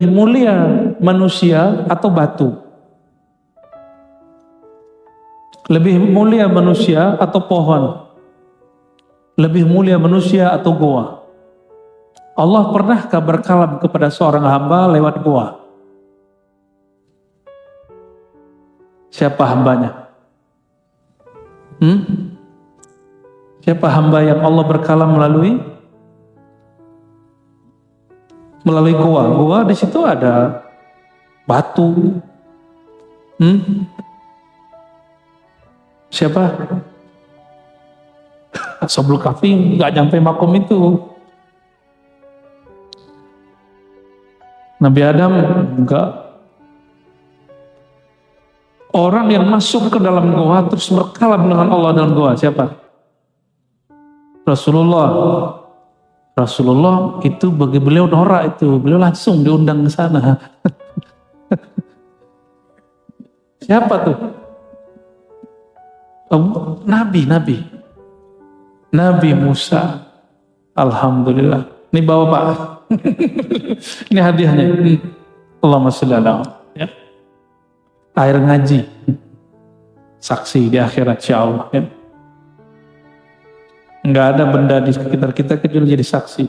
mulia manusia atau batu? Lebih mulia manusia atau pohon? Lebih mulia manusia atau goa? Allah pernahkah berkalam kepada seorang hamba lewat goa? Siapa hambanya? Siapa hamba yang Allah berkalam melalui goa? Goa di situ ada batu. Siapa? Ashabul Kahfi nggak nyampe makom itu. Nabi Adam enggak. Orang yang masuk ke dalam goa terus berkalam dengan Allah dalam goa siapa? Rasulullah. Rasulullah itu bagi beliau norak itu, beliau langsung diundang ke sana. Siapa tuh? Nabi Musa. Alhamdulillah. Ini bawa Pak. Ini hadiahnya. Allahumma sholli ala ya. Air ngaji. Saksi di akhirat insyaallah ya. Enggak ada benda di sekitar kita kecuali jadi saksi.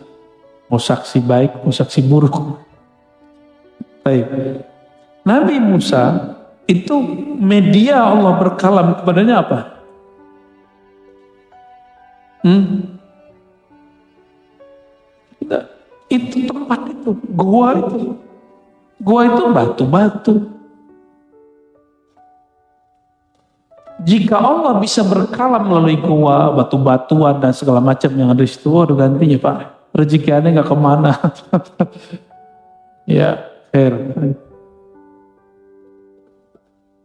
Mau saksi baik, mau saksi buruk. Baik. Nabi Musa itu media Allah berkalam kepadanya apa? Itu tempat itu, gua itu. Gua itu batu-batu. Jika Allah bisa berkalam melalui gua, batu-batuan dan segala macam yang ada di situ, waduh gantinya Pak. Rezeki Anda nggak kemana. Ya, fair.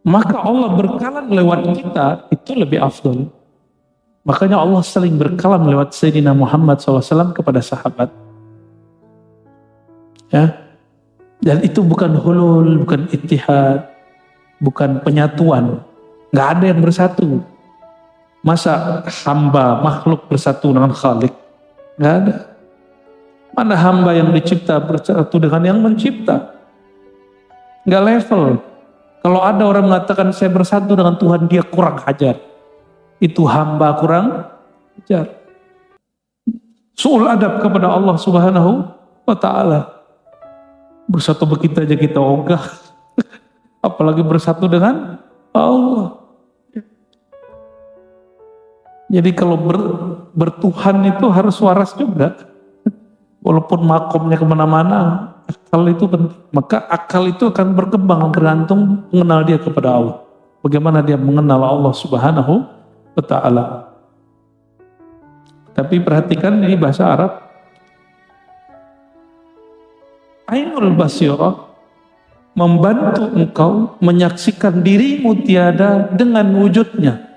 Maka Allah berkalam lewat kita itu lebih afdal. Makanya Allah sering berkalam lewat Sayyidina Muhammad SAW kepada sahabat. Ya, dan itu bukan hulul, bukan ittihad, bukan penyatuan. Nggak ada yang bersatu. Masa hamba makhluk bersatu dengan Khalik? Nggak ada. Mana hamba yang dicipta bersatu dengan yang mencipta? Nggak level. Kalau ada orang mengatakan saya bersatu dengan Tuhan, dia kurang ajar. Itu hamba kurang ajar. Su'ul adab kepada Allah Subhanahu wa ta'ala. Bersatu begitu aja kita ogah. Apalagi bersatu dengan Allah. Jadi kalau bertuhan itu harus waras juga. Walaupun makomnya kemana-mana, akal itu penting. Maka akal itu akan berkembang tergantung mengenal dia kepada Allah. Bagaimana dia mengenal Allah Subhanahu wa ta'ala. Tapi perhatikan ini bahasa Arab. Ainul basirah membantu engkau menyaksikan dirimu tiada dengan wujudnya.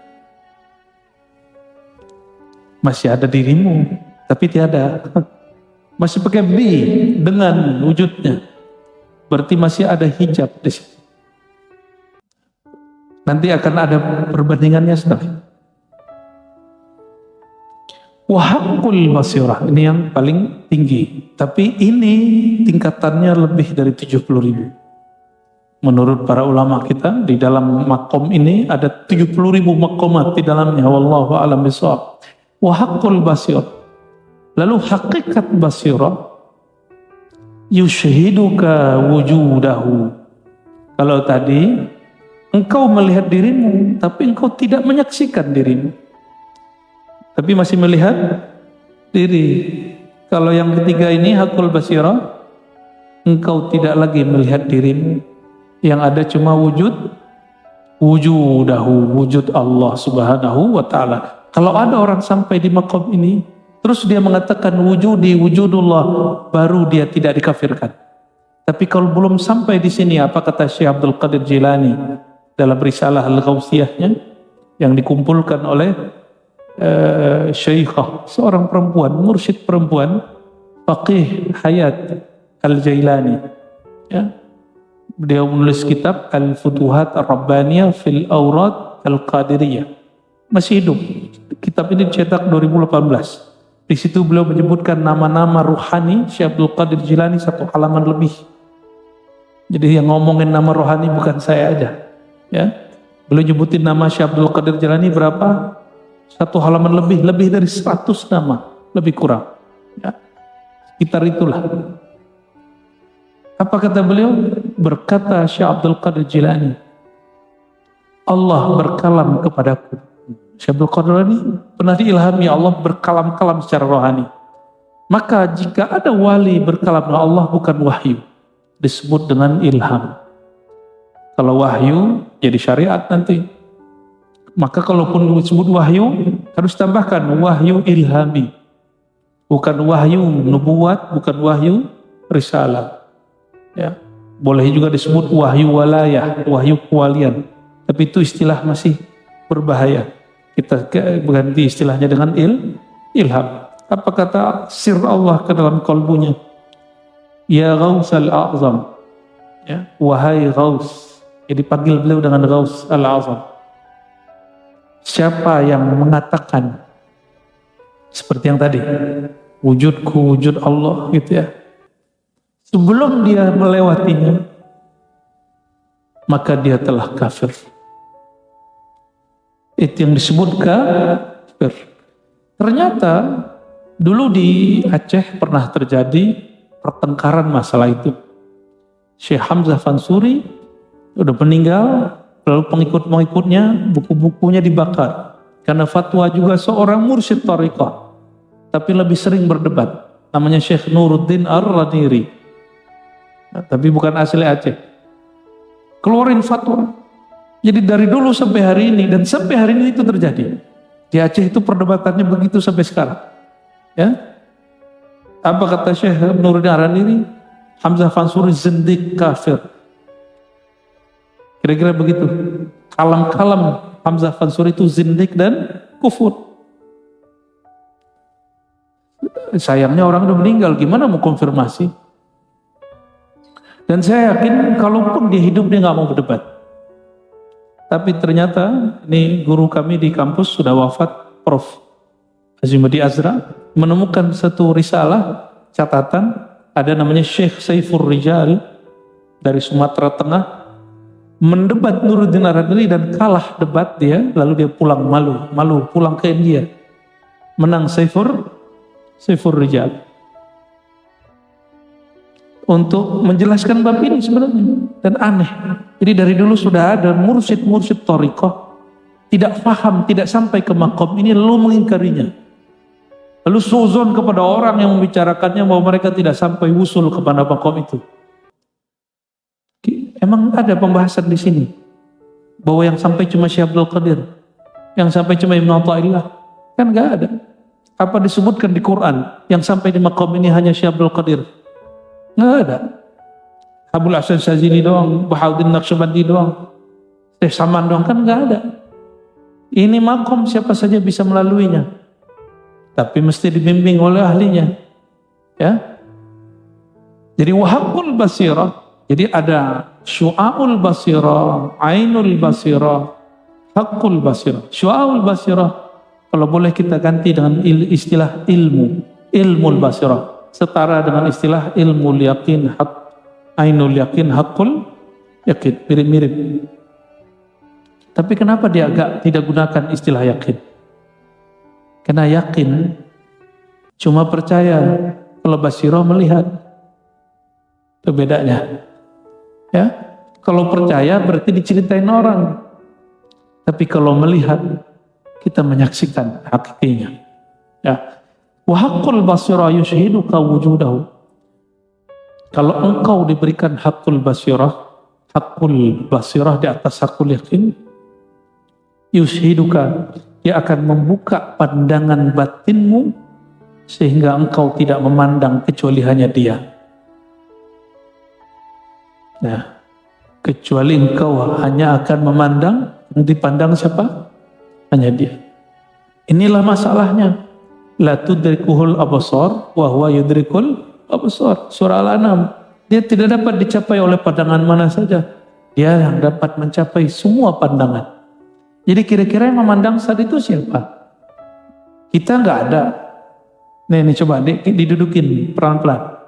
Masih ada dirimu, tapi tiada. Masih pakai B dengan wujudnya. Berarti masih ada hijab di situ. Nanti akan ada perbandingannya setelah. Wahaqqul basirah, ini yang paling tinggi. Tapi ini tingkatannya lebih dari 70.000. Menurut para ulama kita, di dalam makom ini ada 70.000 makomat di dalamnya. Wallahu a'lam bishawab. Wahaqqul basirah. Lalu hakikat basirah, yushhiduka wujudahu. Kalau tadi, engkau melihat dirimu, tapi engkau tidak menyaksikan dirimu. Tapi masih melihat diri. Kalau yang ketiga ini hakul basirah, engkau tidak lagi melihat dirimu. Yang ada cuma wujudahu, wujud Allah Subhanahu wa ta'ala. Kalau ada orang sampai di maqam ini, terus dia mengatakan wujudullah, baru dia tidak dikafirkan. Tapi kalau belum sampai di sini, apa kata Syekh Abdul Qadir Jilani dalam risalah Al-Ghawsiyahnya yang dikumpulkan oleh Syekhah, seorang perempuan, mursyid perempuan, Faqih Hayat Al-Jailani. Ya. Beliau menulis kitab Al-Futuhat Ar-Rabbaniyah fil Awrad Al-Qadiriyah. Masih hidup. Kitab ini dicetak 2018. Di situ beliau menyebutkan nama-nama ruhani Syekh Abdul Qadir Jilani 1 halaman lebih. Jadi yang ngomongin nama rohani bukan saya aja. Ya, beliau nyebutin nama Syekh Abdul Qadir Jailani berapa? Satu halaman lebih dari 100 nama, lebih kurang. Ya, sekitar itulah. Apa kata beliau? Berkata Syekh Abdul Qadir Jailani, Allah berkalam kepadaku. Syekh Abdul Qadir ini pernah diilhami Allah berkalam-kalam secara rohani. Maka jika ada wali berkalam dengan Allah bukan wahyu, disebut dengan ilham. Kalau wahyu jadi syariat nanti. Maka kalaupun disebut wahyu harus tambahkan wahyu ilhami. Bukan wahyu nubuat, bukan wahyu risalah. Ya, boleh juga disebut wahyu walayah, wahyu kewalian. Tapi itu istilah masih berbahaya. Kita ganti istilahnya dengan ilham. Apa kata sir Allah ke dalam kalbunya? Ya Ghaus al-A'zam. Ya, wahai Ghaus. Jadi panggil beliau dengan Ghaus al-A'zam. Siapa yang mengatakan seperti yang tadi, wujudku wujud Allah gitu ya. Sebelum dia melewatinya, maka dia telah kafir. Itu yang disebut kafir. Ternyata dulu di Aceh pernah terjadi pertengkaran masalah itu. Syekh Hamzah Fansuri udah meninggal, lalu pengikut-pengikutnya buku-bukunya dibakar. Karena fatwa juga seorang mursyid thariqah, tapi lebih sering berdebat. Namanya Syekh Nuruddin Ar-Radiri. Nah, tapi bukan asli Aceh. Keluarin fatwa. Jadi dari dulu sampai hari ini, dan sampai hari ini itu terjadi. Di Aceh itu perdebatannya begitu sampai sekarang. Ya, apa kata Syekh Nuruddin Ar-Radiri? Hamzah Fansuri zindik kafir. Kira-kira begitu. Kalam-kalam Hamzah Fansuri itu zindik dan kufur. Sayangnya orang udah meninggal, gimana mau konfirmasi? Dan saya yakin kalaupun dia hidup dia nggak mau berdebat. Tapi ternyata ini guru kami di kampus sudah wafat, Prof. Azimudi Azra, menemukan satu risalah catatan, ada namanya Syekh Saifur Rijal dari Sumatera Tengah mendebat Nuruddin Ar-Radiri dan kalah debat dia, lalu dia pulang malu pulang ke India, menang Saifur Rijal untuk menjelaskan bab ini sebenarnya. Dan aneh, jadi dari dulu sudah ada mursyid thariqah tidak paham, tidak sampai ke makom ini lalu mengingkarinya, lalu suzon kepada orang yang membicarakannya bahwa mereka tidak sampai wusul kepada makom itu. Emang ada pembahasan di sini bahwa yang sampai cuma Syekh Abdul Qadir, yang sampai cuma Ibnu Athaillah? Kan nggak ada. Apa disebutkan di Quran yang sampai di makom ini hanya Syekh Abdul Qadir? Nggak ada. Abul Hasan Syazili doang, Bahauddin Naqsyabandi doang, Syekh Saman doang, kan nggak ada. Ini makom siapa saja bisa melaluinya, tapi mesti dibimbing oleh ahlinya. Ya. Jadi wahaqul basirah. Jadi ada syu'aul basirah, ainul basirah, haqqul basirah. Syu'aul basirah kalau boleh kita ganti dengan istilah ilmul basirah, setara dengan istilah ilmul yakin, ainul yakin, haqqul yakin, mirip-mirip. Tapi kenapa dia agak tidak gunakan istilah yakin? Karena yakin cuma percaya, kalau basirah melihat. Itu bedanya. Ya, kalau percaya berarti diceritain orang, tapi kalau melihat kita menyaksikan hakikinya. Ya, wa haqqul basirah yushhiduka wujudahu. Kalau engkau diberikan haqqul basirah di atas haqqul yakin, yushhiduka, dia akan membuka pandangan batinmu sehingga engkau tidak memandang kecuali hanya dia. Nah, kecuali engkau hanya akan memandang, yang dipandang siapa? Hanya dia. Inilah masalahnya. La tudrikuhul absar wa huwa yudrikul absar. Surah Al-An'am. Dia tidak dapat dicapai oleh pandangan mana saja. Dia yang dapat mencapai semua pandangan. Jadi kira-kira yang memandang saat itu siapa? Kita nggak ada. Nih coba didudukin pelan-pelan.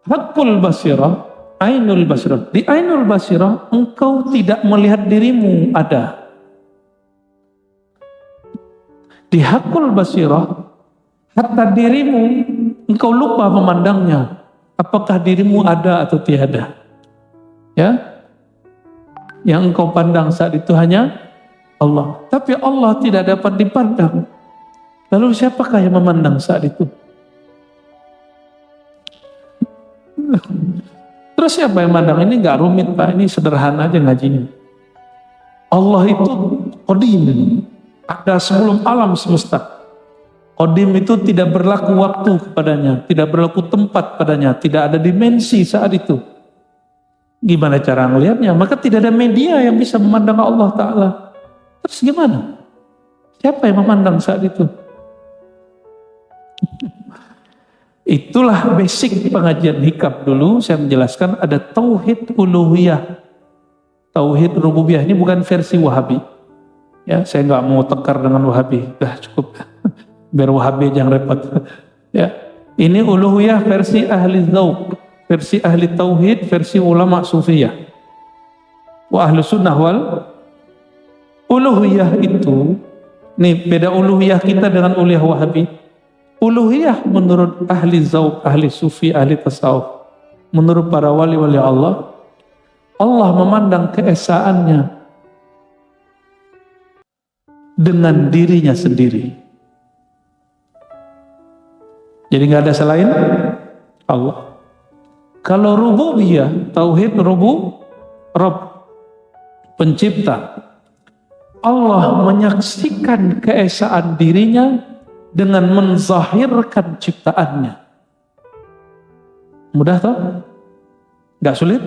Haqqul basirah Ainul basirah. Di ainul basirah engkau tidak melihat dirimu ada. Di hakul basirah hatta dirimu engkau lupa memandangnya. Apakah dirimu ada atau tiada? Ya, yang engkau pandang saat itu hanya Allah. Tapi Allah tidak dapat dipandang. Lalu siapakah yang memandang saat itu? Terus siapa yang memandang? Ini nggak rumit Pak, ini sederhana aja ngajinya. Allah itu qadim, ada sebelum alam semesta. Qadim itu tidak berlaku waktu kepadanya, tidak berlaku tempat padanya, tidak ada dimensi saat itu. Gimana cara melihatnya? Maka tidak ada media yang bisa memandang Allah Ta'ala. Terus gimana? Siapa yang memandang saat itu? Itulah basic pengajian hikam dulu. Saya menjelaskan ada tauhid uluhiyah, tauhid rububiyah. Ini bukan versi Wahabi. Ya, saya nggak mau tekar dengan Wahabi. Dah cukup. Biar Wahabi jangan repot. Ya, ini uluhiyah versi ahli dzauq, versi ahli tauhid, versi ulama sufiyah. Wa ahlu sunnah wal uluhiyah itu, nih beda uluhiyah kita dengan uluhiyah Wahabi. Uluhiyah menurut ahli dzauq, ahli sufi, ahli tasawuf, menurut para wali-wali Allah, Allah memandang keesaannya dengan dirinya sendiri. Jadi nggak ada selain Allah. Kalau rububiyah, tauhid Rabb, pencipta, Allah menyaksikan keesaan dirinya dengan menzahirkan ciptaannya. Mudah toh? Nggak sulit?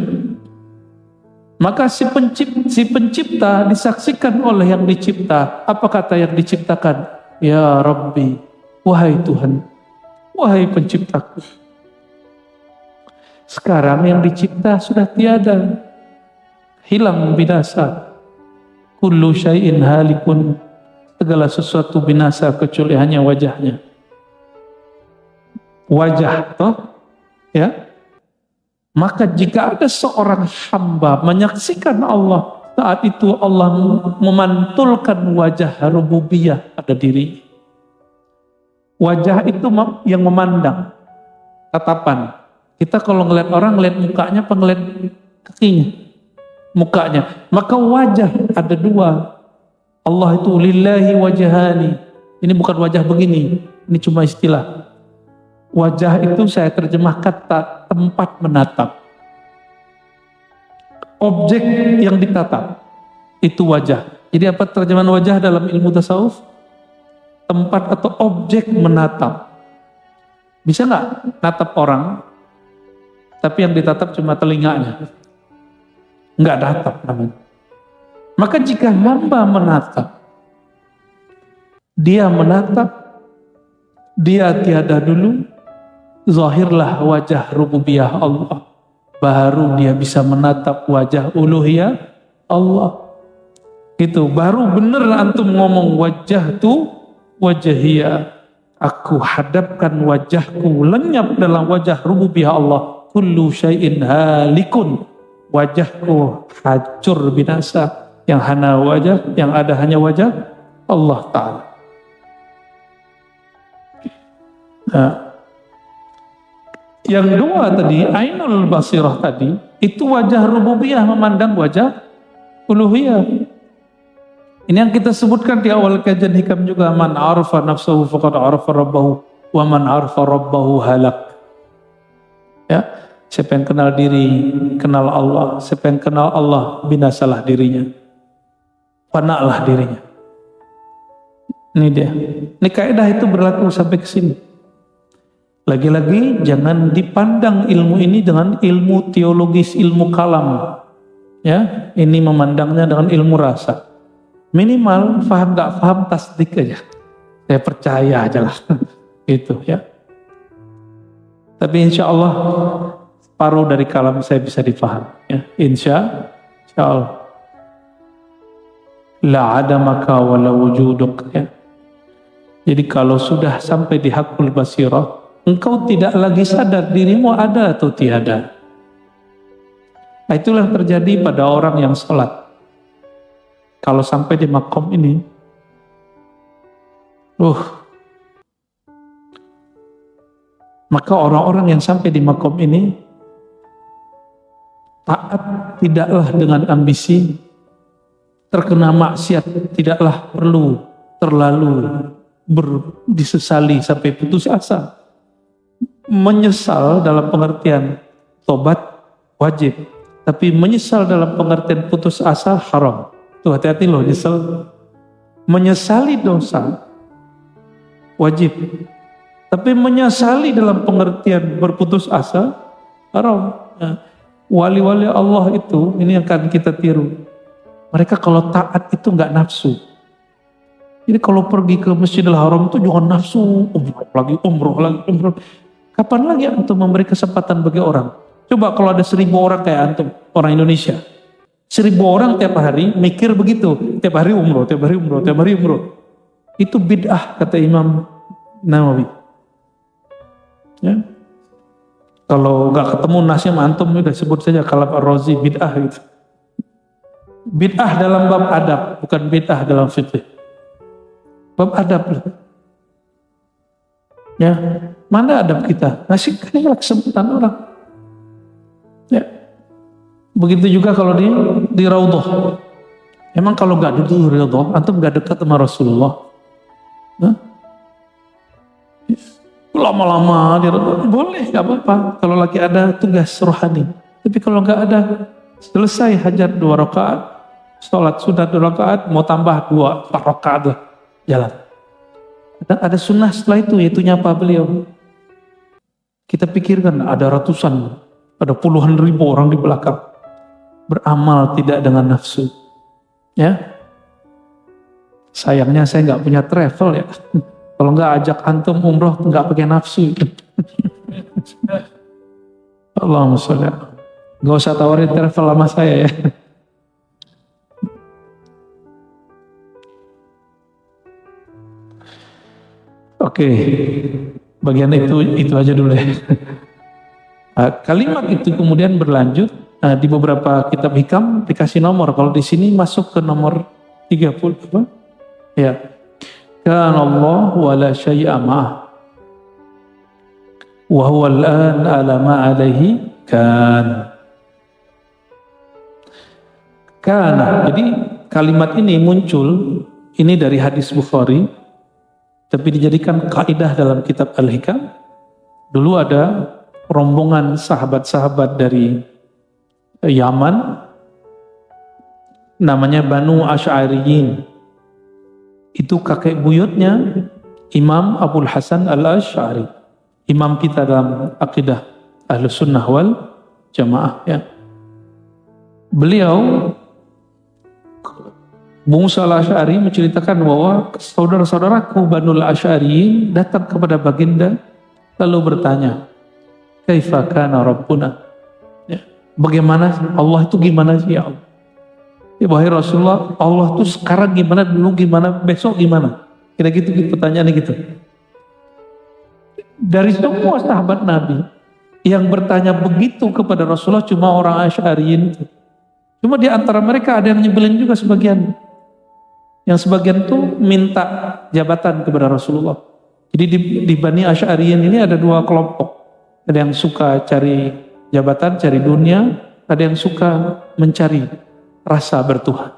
Maka si pencipta disaksikan oleh yang dicipta. Apa kata yang diciptakan? Ya Rabbi, wahai Tuhan, wahai penciptaku. Sekarang yang dicipta sudah tiada, hilang, binasa. Kullu syai'in halikun, segala sesuatu binasa kecuali hanya wajahnya. Wajah toh, ya. Maka jika ada seorang hamba menyaksikan Allah, saat itu Allah memantulkan wajah rububiyah pada diri. Wajah itu yang memandang, tatapan. Kita kalau ngeliat orang, ngeliat mukanya apa ngeliat kakinya? Mukanya. Maka wajah ada dua. Allah itu lillahi wajhani. Ini bukan wajah begini, ini cuma istilah. Wajah itu saya terjemahkan tempat menatap. Objek yang ditatap, itu wajah. Jadi apa terjemahan wajah dalam ilmu tasawuf? Tempat atau objek menatap. Bisa nggak natap orang, tapi yang ditatap cuma telinganya? Nggak natap namanya. Maka jika hamba menatap, dia tiada dulu, zahirlah wajah rububiyah Allah. Baru dia bisa menatap wajah uluhiyah Allah. Itu baru bener antum ngomong wajah tu wajahiyah. Aku hadapkan wajahku lenyap dalam wajah rububiyah Allah. Kullu syai'in halikun. Wajahku hancur binasa. Yang hana wajah, yang ada hanya wajah Allah Ta'ala. Nah, yang dua tadi, ainul basirah tadi, itu wajah rububiyah memandang wajah uluhiyah. Ini yang kita sebutkan di awal kajian hikam juga, man arafa nafsahu faqad arafa rabbahu wa man arafa rabbahu halak. Ya, siapa yang kenal diri, kenal Allah. Siapa yang kenal Allah, binasalah dirinya. Panaklah dirinya. Ini dia. Ini kaidah itu berlaku sampai ke sini. Lagi-lagi jangan dipandang ilmu ini dengan ilmu teologis, ilmu kalam. Ya, ini memandangnya dengan ilmu rasa. Minimal paham nggak paham tasdik aja. Saya percaya aja lah. Gitu ya. Tapi insya Allah separuh dari kalam saya bisa dipaham. Ya, insya Allah. La adamaka wa la wujuduk. Ya. Jadi kalau sudah sampai di hakul basirah, engkau tidak lagi sadar dirimu ada atau tiada. Nah, itulah yang terjadi pada orang yang sholat. Kalau sampai di makom ini, maka orang-orang yang sampai di makom ini taat tidaklah dengan ambisi, terkena maksiat tidaklah perlu terlalu disesali sampai putus asa. Menyesal dalam pengertian tobat wajib, tapi menyesal dalam pengertian putus asa haram. Tuh hati-hati loh, nyesal. Menyesali dosa wajib, tapi menyesali dalam pengertian berputus asa haram. Nah, wali-wali Allah itu, ini yang akan kita tiru. Mereka kalau taat itu nggak nafsu. Jadi kalau pergi ke Masjidil Haram itu jangan nafsu, umroh lagi. Kapan lagi antum memberi kesempatan bagi orang? Coba kalau ada 1000 orang kayak antum, orang Indonesia. 1000 orang tiap hari mikir begitu, tiap hari umroh. Itu bid'ah kata Imam Nawawi. Ya. Kalau nggak ketemu nasi sama antum udah sebut saja Kalab Ar-Razi bid'ah gitu. Bid'ah dalam bab adab, bukan bid'ah dalam fikih. Bab adab. Ya, mana adab kita? Ngasih kesempatan orang. Ya. Begitu juga kalau di Raudhah. Emang kalau nggak duduk di Raudhah, antum nggak dekat sama Rasulullah. Hah? Lama-lama di Raudhah boleh, nggak apa-apa. Kalau lagi ada tugas rohani. Tapi kalau nggak ada, selesai hajat 2 rakaat, sholat sunat 2 rakaat, mau tambah 4 rakaat lah, jalan. Ada sunnah setelah itu, yaitu nyapa beliau. Kita pikirkan ada ratusan, ada puluhan ribu orang di belakang. Beramal tidak dengan nafsu. Ya, sayangnya saya nggak punya travel ya. Kalau nggak ajak antum umroh nggak pakai nafsu. Allahumma sholli. Nggak usah tawarin travel sama saya ya. Oke, bagian itu aja dulu ya. Kalimat itu kemudian berlanjut di beberapa kitab hikam dikasih nomor. Kalau di sini masuk ke nomor 30 apa? Ya. Kana Allah wa la syai'a ma'ah. Wa huwa al-an ala ma alaihi kan. Kana. Jadi kalimat ini muncul ini dari hadis Bukhari, tapi dijadikan kaidah dalam kitab Al-Hikam. Dulu ada rombongan sahabat-sahabat dari Yaman, namanya Banu Asy'ariyin. Itu kakek buyutnya Imam Abul Hasan Al-Asy'ari, imam kita dalam akidah Ahlus Sunnah wal Jamaah ya. Beliau Bung Musa Al-Asy'ari menceritakan bahwa saudara-saudaraku Banul Asy'ari datang kepada baginda lalu bertanya, kaifa kana Rabbuna? Ya, bagaimana Allah itu gimana sih ya Allah? Ya wahai Rasulullah, Allah itu sekarang gimana, dulu gimana, besok gimana? Kira-kira gitu pertanyaannya gitu. Dari semua sahabat Nabi yang bertanya begitu kepada Rasulullah cuma orang Asy'ariyin itu. Cuma di antara mereka ada yang nyebelin juga sebagian. Yang sebagian tuh minta jabatan kepada Rasulullah. Jadi di Bani Asy'ariyin ini ada 2 kelompok. Ada yang suka cari jabatan, cari dunia. Ada yang suka mencari rasa bertuhan.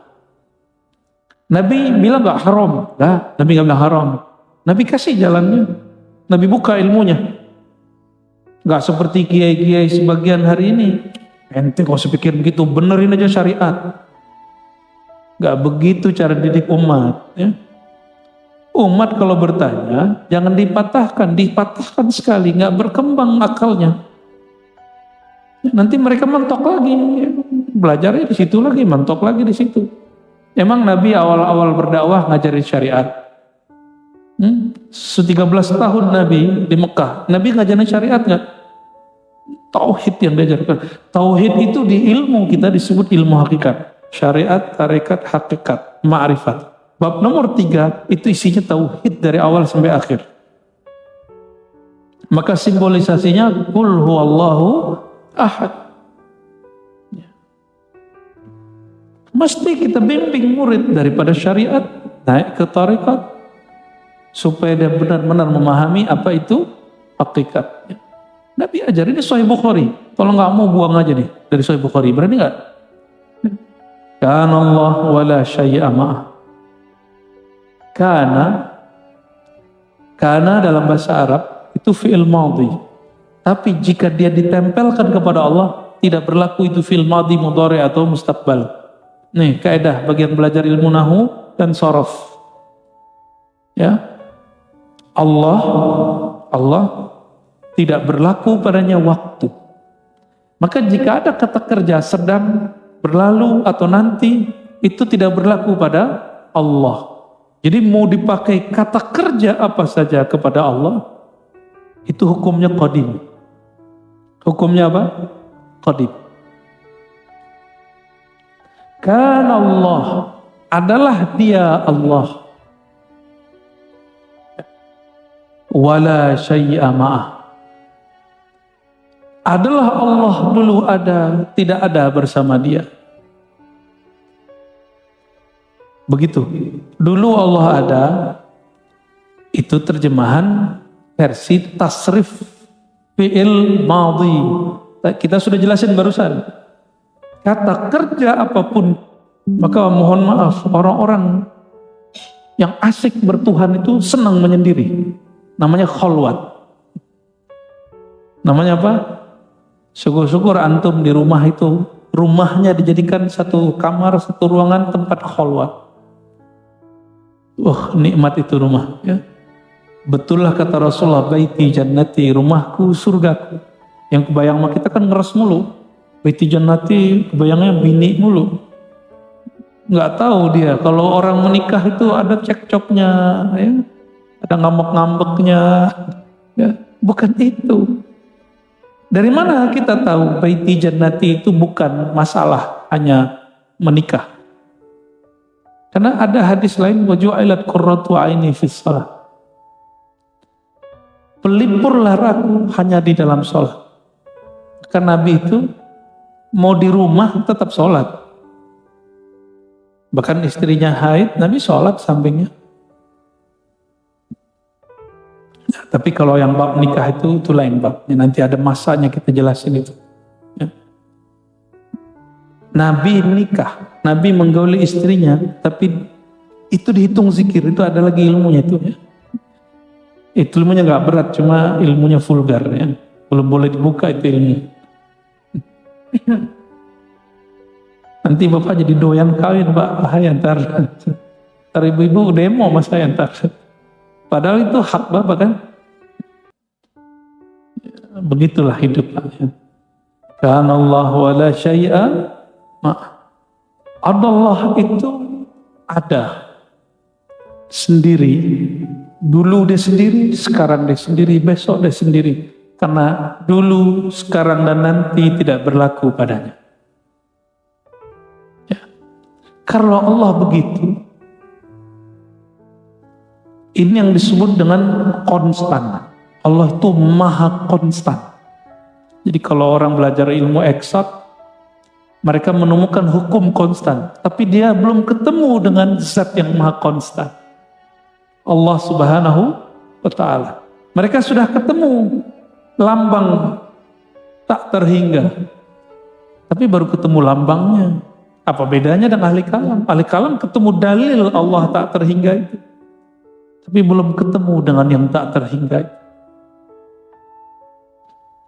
Nabi bilang gak haram. Nah, Nabi gak bilang haram. Nabi kasih jalannya. Nabi buka ilmunya. Gak seperti kiai-kiai sebagian hari ini. Ente kalau sepikir begitu, benerin aja syariat. Gak begitu cara didik umat ya. Umat kalau bertanya jangan dipatahkan sekali, gak berkembang akalnya. Nanti mereka mentok lagi, belajarnya di situ lagi, mentok lagi di situ. Emang Nabi awal-awal berdakwah ngajarin syariat. 13 tahun Nabi di Mekah, Nabi ngajarin syariat nggak? Tauhid yang diajarkan. Tauhid itu di ilmu kita disebut ilmu hakikat. Syariat, tarekat, hakikat, ma'rifat. Bab nomor 3 itu isinya tauhid dari awal sampai akhir. Maka simbolisasinya qul huwallahu ahad. Mesti kita bimbing murid daripada syariat naik ke tarekat supaya dia benar-benar memahami apa itu hakikatnya. Nabi ajar, ini Sahih Bukhari. Kalau nggak mau buang aja nih dari Sahih Bukhari, berani nggak? Kana Allah wala syai'a ma'ah. Kana dalam bahasa Arab itu fi'il madhi. Tapi jika dia ditempelkan kepada Allah, tidak berlaku itu fi'il madhi, mudhari atau mustaqbal. Nih kaidah bagian belajar ilmu nahwu dan sharaf. Ya. Allah tidak berlaku padanya waktu. Maka jika ada kata kerja sedang, berlalu atau nanti, itu tidak berlaku pada Allah. Jadi mau dipakai kata kerja apa saja kepada Allah, itu hukumnya qadim. Hukumnya apa? Qadim. Kana Allah, adalah dia Allah. Wala syai'a ma'ah. Adalah Allah dulu ada, tidak ada bersama dia. Begitu. Dulu Allah ada, itu terjemahan versi tasrif fi'il madhi. Kita sudah jelasin barusan. Kata kerja apapun, maka mohon maaf, orang-orang yang asik bertuhan itu senang menyendiri. Namanya khalwat. Namanya apa? Syukur-syukur antum di rumah itu, rumahnya dijadikan satu kamar, satu ruangan tempat khalwat. Nikmat itu rumah. Ya. Betullah kata Rasulullah, baiti jannati, rumahku surgaku. Yang kebayang mah kita kan ngeres mulu. Baiti jannati, kebayangnya bini mulu. Nggak tahu dia, kalau orang menikah itu ada cekcoknya, ya. Ada ngambek-ngambeknya. Ya. Bukan itu. Dari mana kita tahu baiti jannati itu bukan masalah hanya menikah? Karena ada hadis lain, waju'ilat qurratu aini fis shalah. Pelipurlah aku hanya di dalam sholat. Karena Nabi itu mau di rumah tetap sholat. Bahkan istrinya haid, Nabi sholat sampingnya. Ya, tapi kalau yang bab nikah itu lain babnya. Nanti ada masanya kita jelasin itu. Ya. Nabi nikah, Nabi menggauli istrinya, tapi itu dihitung zikir, itu ada lagi ilmunya itu. Ya. Itu ilmunya nggak berat, cuma ilmunya vulgar. Ya. Belum boleh dibuka itu ilmu. Nanti bapak jadi doyan kawin pak, bahaya ntar ibu-ibu demo mas saya ntar. Padahal itu hak bapak kan. Begitulah hidup pak. Kana Allah wala syai'a ma'ah. Allah itu ada sendiri. Dulu dia sendiri, sekarang dia sendiri, besok dia sendiri. Karena dulu, sekarang dan nanti tidak berlaku padanya. Ya. Kalau Allah begitu, ini yang disebut dengan konstan. Allah itu maha konstan. Jadi kalau orang belajar ilmu eksak, mereka menemukan hukum konstan. Tapi dia belum ketemu dengan zat yang maha konstan. Allah Subhanahu wa ta'ala. Mereka sudah ketemu lambang tak terhingga. Tapi baru ketemu lambangnya. Apa bedanya dengan ahli kalam? Ahli kalam ketemu dalil Allah tak terhingga itu. Tapi belum ketemu dengan yang tak terhingga itu.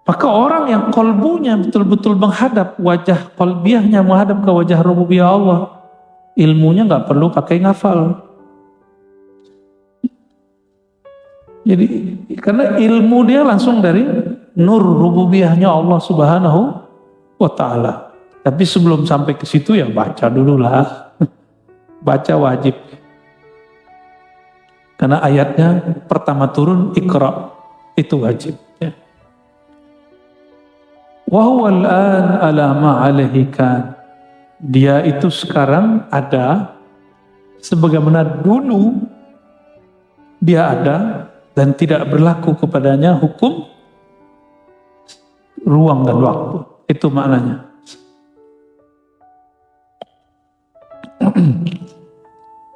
Maka orang yang kolbunya betul-betul menghadap wajah kolbiahnya, menghadap ke wajah rububiyah Allah, ilmunya nggak perlu pakai ngafal. Jadi karena ilmu dia langsung dari nur rububiyahnya Allah Subhanahu wa ta'ala. Tapi sebelum sampai ke situ ya baca dulu lah. Baca wajib. Karena ayatnya pertama turun Iqra, itu wajib. Ya. Wa huwal an ala ma alaihi kan. Dia itu sekarang ada sebagaimana dulu dia ada dan tidak berlaku kepadanya hukum ruang dan waktu. Itu maknanya.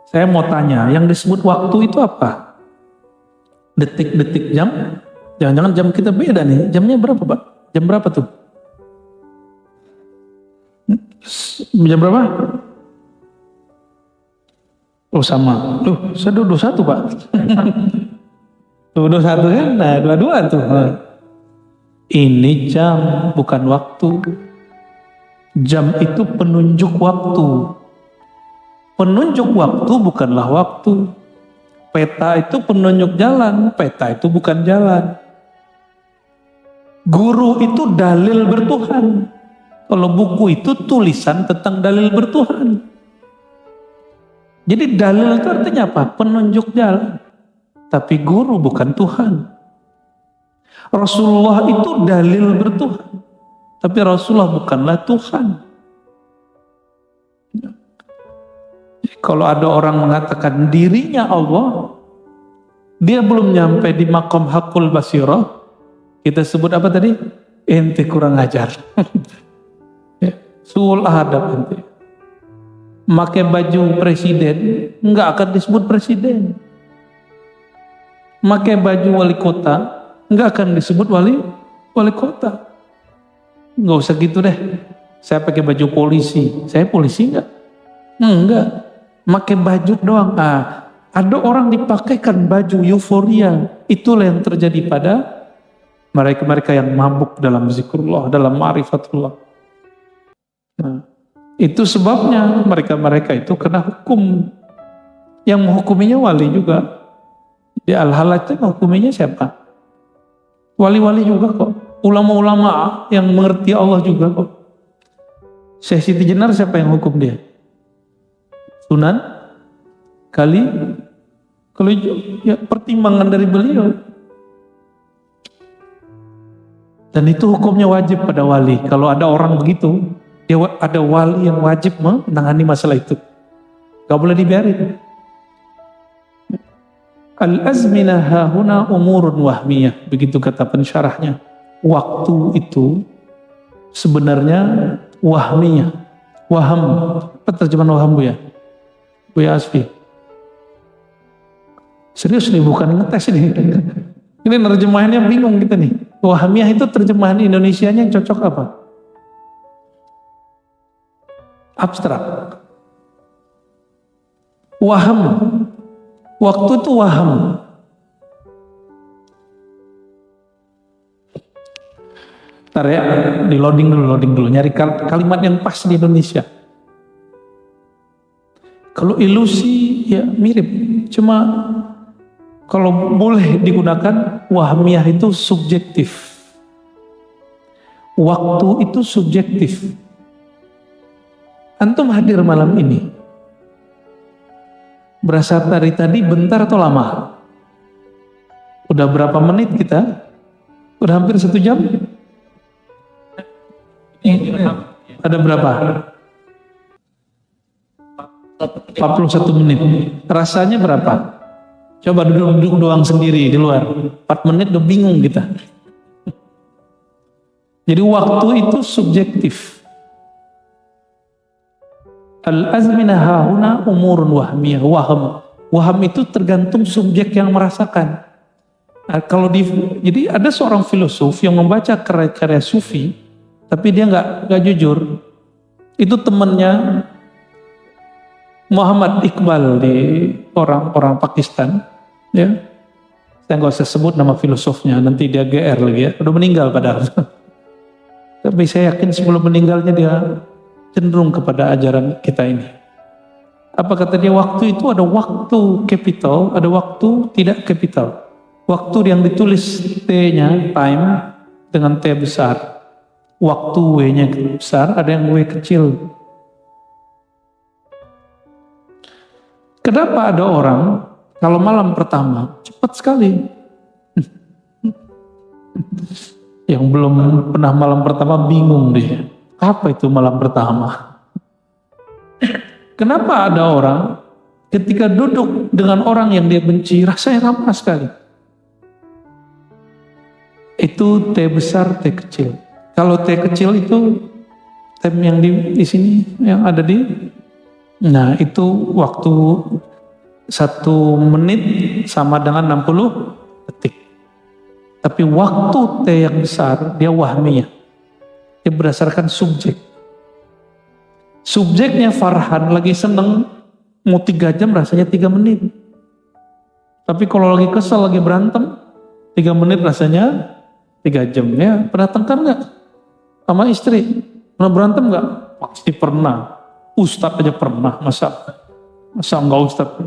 Saya mau tanya, yang disebut waktu itu apa? Detik-detik, jam? Jangan-jangan jam kita beda nih. Jamnya berapa, Pak? Jam berapa tuh? Jam berapa? Oh sama. Loh, saya 21 Pak. 21 kan? Nah, 22 tuh. Ini jam, bukan waktu. Jam itu penunjuk waktu. Penunjuk waktu bukanlah waktu. Peta itu penunjuk jalan. Peta itu bukan jalan. Guru itu dalil bertuhan. Kalau buku itu tulisan tentang dalil bertuhan. Jadi dalil itu artinya apa? Penunjuk jalan. Tapi guru bukan Tuhan. Rasulullah itu dalil bertuhan. Tapi Rasulullah bukanlah Tuhan. Kalau ada orang mengatakan dirinya Allah, dia belum nyampe di makom hakul basirah, kita sebut apa tadi? Ente kurang ajar. Suul adab ente. Pakai baju presiden, nggak akan disebut presiden. Pakai baju wali kota, nggak akan disebut wali kota. Nggak usah gitu deh. Saya pakai baju polisi, saya polisi nggak? Enggak. Pakai baju doang. Ada orang dipakaikan baju euforia. Itulah yang terjadi pada mereka-mereka yang mabuk dalam zikrullah, dalam ma'rifatullah. Nah, itu sebabnya mereka-mereka itu kena hukum. Yang menghukuminya wali juga. Di Al-Halal itu menghukuminya siapa? Wali-wali juga kok. Ulama-ulama yang mengerti Allah juga kok. Syekh Siti Jenar siapa yang hukum dia? Sunan Kali. Kalau ya pertimbangan dari beliau. Dan itu hukumnya wajib pada wali. Kalau ada orang begitu, dia ada wali yang wajib menangani masalah itu. Gak boleh dibiarin. Al-azminah hahuna umurun wahmiyah. Begitu kata pensyarahnya. Waktu itu sebenarnya wahmiyah. Waham. Apa terjemahan waham Bu ya? Bu ya Asfi. Serius nih, bukan ngetes nih. Ini terjemahannya bingung kita nih. Wahmiyah itu terjemahan Indonesianya yang cocok apa? Abstrak. Waham. Waktu itu waham. Ntar ya, di loading dulu. Nyari kalimat yang pas di Indonesia. Kalau ilusi ya mirip. Cuma kalau boleh digunakan, wahmiyah itu subjektif. Waktu itu subjektif. Antum hadir malam ini. Berasa dari tadi bentar atau lama? Udah berapa menit kita? Udah hampir 1 jam? Ada berapa? 41 menit. Rasanya berapa? Coba duduk doang sendiri di luar. 4 menit udah bingung kita. Jadi waktu itu subjektif. Al-azminah hahuna umurun wahmiyah. Waham itu tergantung subjek yang merasakan. Nah, jadi ada seorang filosof yang membaca karya-karya sufi, tapi dia nggak jujur. Itu temannya Muhammad Iqbal di orang Pakistan. Ya, saya nggak usah sebut nama filosofnya, nanti dia GR lagi ya. Udah meninggal padahal. Tapi saya yakin sebelum meninggalnya dia cenderung kepada ajaran kita ini. Apa kata dia? Waktu itu ada waktu capital, ada waktu tidak capital. Waktu yang ditulis T-nya, time, dengan T besar. Waktu W-nya besar, ada yang W kecil. Kenapa ada orang kalau malam pertama cepat sekali? Yang belum pernah malam pertama bingung deh. Apa itu malam pertama? Kenapa ada orang ketika duduk dengan orang yang dia benci rasanya lama sekali? Itu T besar, T kecil. Kalau T kecil itu tem yang di sini yang ada di Nah itu waktu 1 menit sama dengan 60 detik. Tapi waktu T yang besar dia wahmiyah. Dia berdasarkan subjek. Subjeknya Farhan lagi seneng, mau 3 jam rasanya 3 menit. Tapi kalau lagi kesel, lagi berantem, 3 menit rasanya 3 jam. Ya, pernah tengkar nggak sama istri? Pernah berantem nggak? Pasti pernah. Ustadz aja pernah, masa enggak Ustadz?